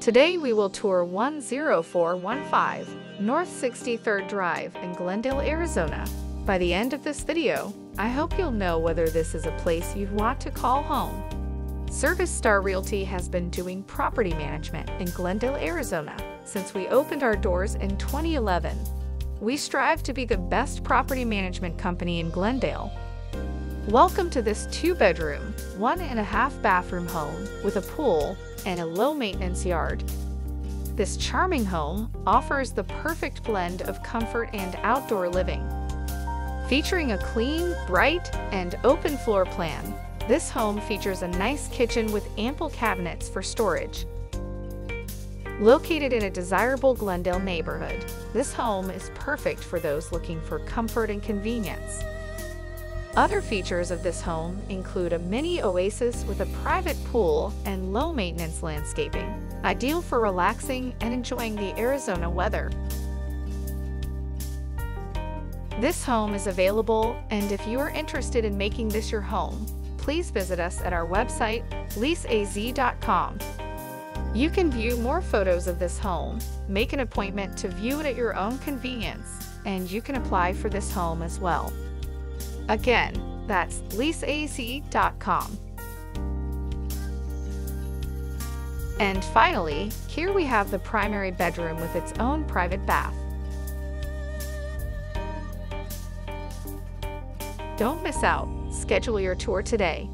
Today we will tour 10415 North 63rd Drive in Glendale, Arizona. By the end of this video, I hope you'll know whether this is a place you'd want to call home. Star Realty has been doing property management in Glendale, Arizona since we opened our doors in 2011. We strive to be the best property management company in Glendale. Welcome to this 2-bedroom, 1.5 bathroom home with a pool and a low-maintenance yard. This charming home offers the perfect blend of comfort and outdoor living. Featuring a clean, bright, and open floor plan, this home features a nice kitchen with ample cabinets for storage. Located in a desirable Glendale neighborhood, this home is perfect for those looking for comfort and convenience. Other features of this home include a mini oasis with a private pool and low-maintenance landscaping, ideal for relaxing and enjoying the Arizona weather. This home is available, and if you are interested in making this your home, please visit us at our website, leaseaz.com. You can view more photos of this home, make an appointment to view it at your own convenience, and you can apply for this home as well. Again, that's leaseaz.com. And finally, here we have the primary bedroom with its own private bath. Don't miss out. Schedule your tour today.